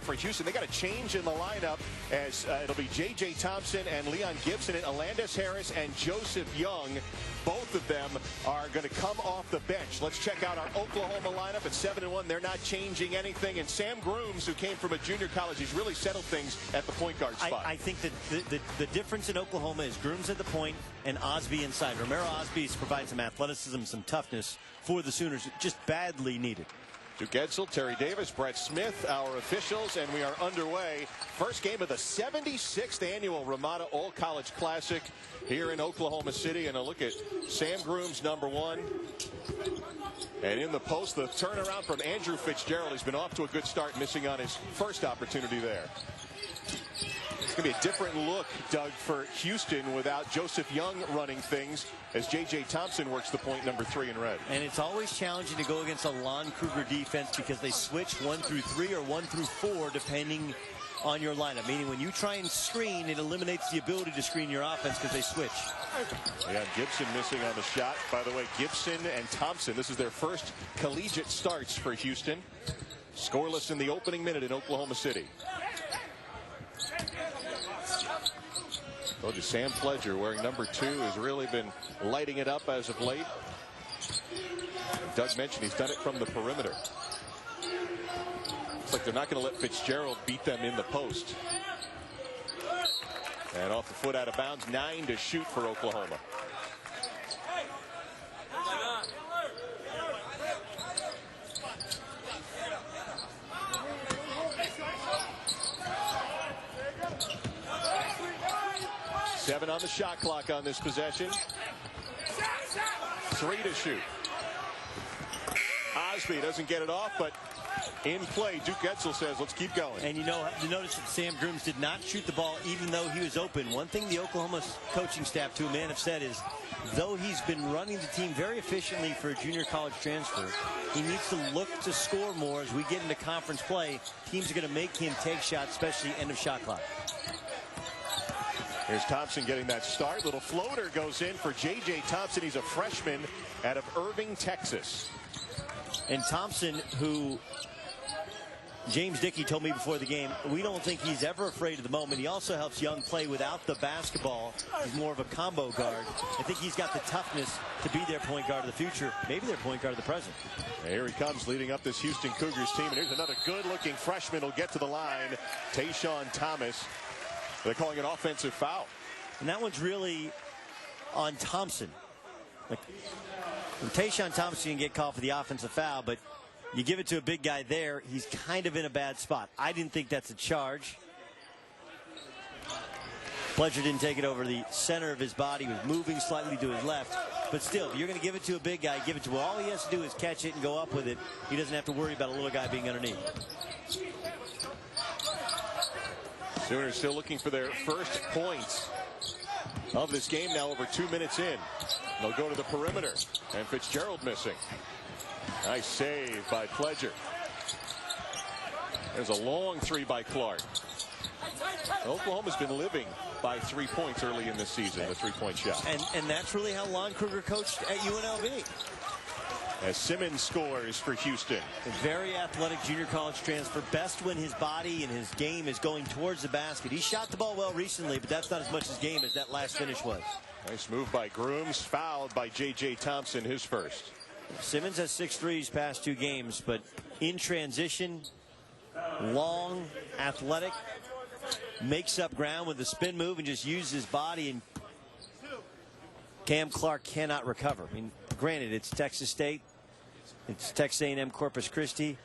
for Houston. They got a change in the lineup as it'll be J.J. Thompson and Leon Gibson and Alandis Harris and Joseph Young. Both of them are going to come off the bench. Let's check out our Oklahoma lineup at 7-1. They're not changing anything. And Sam Grooms, who came from a junior college, he's really settled things at the point guard spot. I think that the difference in Oklahoma is Grooms at the point and Osby inside. Romero Osby's provides some athleticism, some toughness for the Sooners, just badly needed. Duke Edsel, Terry Davis, Brett Smith, our officials, and we are underway. First game of the 76th annual Ramada All-College Classic here in Oklahoma City. And a look at Sam Grooms, number one. And in the post, the turnaround from Andrew Fitzgerald. He's been off to a good start, missing on his first opportunity there. It's going to be a different look, Doug, for Houston without Joseph Young running things as J.J. Thompson works the point, number 3 in red. And it's always challenging to go against a Lon Kruger defense because they switch 1 through 3 or 1 through 4 depending on your lineup. Meaning when you try and screen, it eliminates the ability to screen your offense because they switch. Yeah, Gibson missing on the shot. By the way, Gibson and Thompson, this is their first collegiate starts for Houston. Scoreless in the opening minute in Oklahoma City. Told you, Sam Pledger, wearing number 2, has really been lighting it up as of late. Doug mentioned he's done it from the perimeter. Looks like they're not going to let Fitzgerald beat them in the post. And off the foot, out of bounds. 9 to shoot for Oklahoma. Seven on the shot clock on this possession. 3 to shoot. Osby doesn't get it off, but in play, Duke Edsel says, let's keep going. And you notice that Sam Grooms did not shoot the ball even though he was open. One thing the Oklahoma coaching staff, to a man, have said is, though he's been running the team very efficiently for a junior college transfer, he needs to look to score more as we get into conference play. Teams are going to make him take shots, especially end of shot clock. Here's Thompson getting that start. Little floater goes in for J.J. Thompson. He's a freshman out of Irving, Texas. And Thompson, who James Dickey told me before the game, we don't think he's ever afraid of the moment. He also helps Young play without the basketball. He's more of a combo guard. I think he's got the toughness to be their point guard of the future, maybe their point guard of the present. And here he comes leading up this Houston Cougars team. And here's another good-looking freshman who'll get to the line, Tayshawn Thomas. They're calling an offensive foul. And that one's really on Thompson. Like, Tayshawn Thompson can get called for the offensive foul, but you give it to a big guy there, he's kind of in a bad spot. I didn't think that's a charge. Pledger didn't take it over the center of his body. He was moving slightly to his left. But still, if you're going to give it to a big guy, give it to him. All he has to do is catch it and go up with it. He doesn't have to worry about a little guy being underneath. Sooners still looking for their first points of this game now, over 2 minutes in. They'll go to the perimeter, and Fitzgerald missing. Nice save by Pledger. There's a long 3 by Clark. Oklahoma's been living by 3 points early in this season, the 3-point shot. And that's really how Lon Kruger coached at UNLV. As Simmons scores for Houston. A very athletic junior college transfer, best when his body and his game is going towards the basket. He shot the ball well recently, but that's not as much his game as that last finish was. Nice move by Grooms, fouled by J.J. Thompson, his first. Simmons has 6 threes past 2 games, but in transition, long, athletic, makes up ground with the spin move and just uses his body, and Cam Clark cannot recover. I mean, granted, it's Texas State, it's Texas A&M Corpus Christi,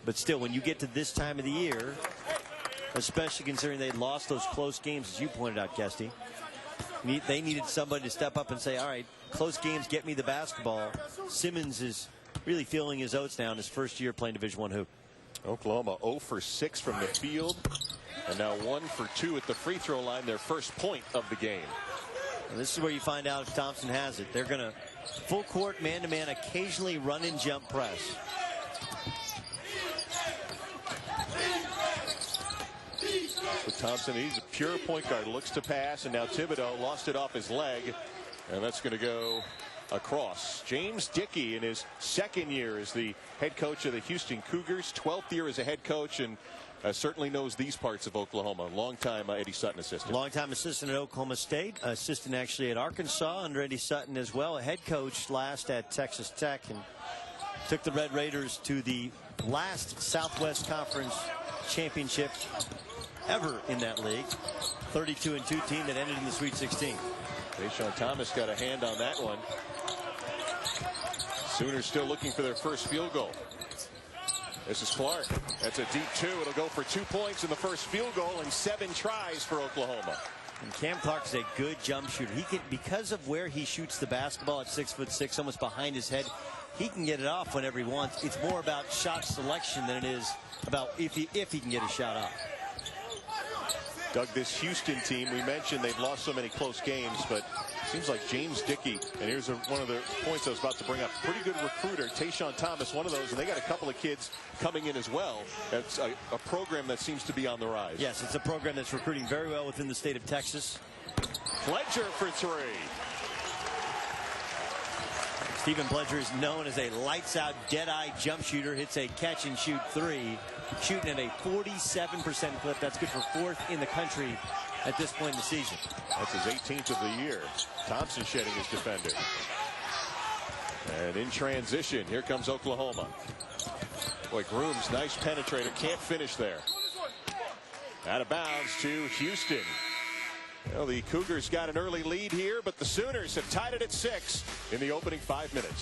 but still, when you get to this time of the year, especially considering they lost those close games, as you pointed out, Kesty, they needed somebody to step up and say, all right, close games, get me the basketball. Simmons is really feeling his oats now in his first year playing Division I hoop. Oklahoma 0 for 6 from the field, and now 1 for 2 at the free throw line, their first point of the game. And this is where you find out if Thompson has it. They're going to full court, man-to-man, occasionally run and jump press. With Thompson, he's a pure point guard, looks to pass, and now Thibodeau lost it off his leg, and that's going to go across. James Dickey in his second year as the head coach of the Houston Cougars, 12th year as a head coach, and certainly knows these parts of Oklahoma. Longtime Eddie Sutton assistant. Longtime assistant at Oklahoma State, assistant actually at Arkansas under Eddie Sutton as well. A head coach last at Texas Tech, and took the Red Raiders to the last Southwest Conference championship ever in that league. 32-2 team that ended in the Sweet 16. Tayshawn Thomas got a hand on that one. Sooners still looking for their first field goal. This is Clark. That's a deep two. It'll go for 2 points in the first field goal and 7 tries for Oklahoma. And Cam Clark is a good jump shooter. He can, because of where he shoots the basketball at 6'6", almost behind his head, he can get it off whenever he wants. It's more about shot selection than it is about if he can get a shot off. Doug, this Houston team, we mentioned they've lost so many close games, but it seems like James Dickey, and here's one of the points I was about to bring up, pretty good recruiter. Tayshawn Thomas, one of those, and they got a couple of kids coming in as well. That's a program that seems to be on the rise. Yes, it's a program that's recruiting very well within the state of Texas. Pledger for 3. Stephen Pledger is known as a lights-out, dead-eye jump shooter. Hits a catch-and-shoot 3, shooting at a 47% clip. That's good for 4th in the country at this point in the season. That's his 18th of the year. Thompson shedding his defender. And in transition, here comes Oklahoma. Boy, Grooms, nice penetrator, can't finish there. Out of bounds to Houston. Well, the Cougars got an early lead here, but the Sooners have tied it at 6 in the opening 5 minutes.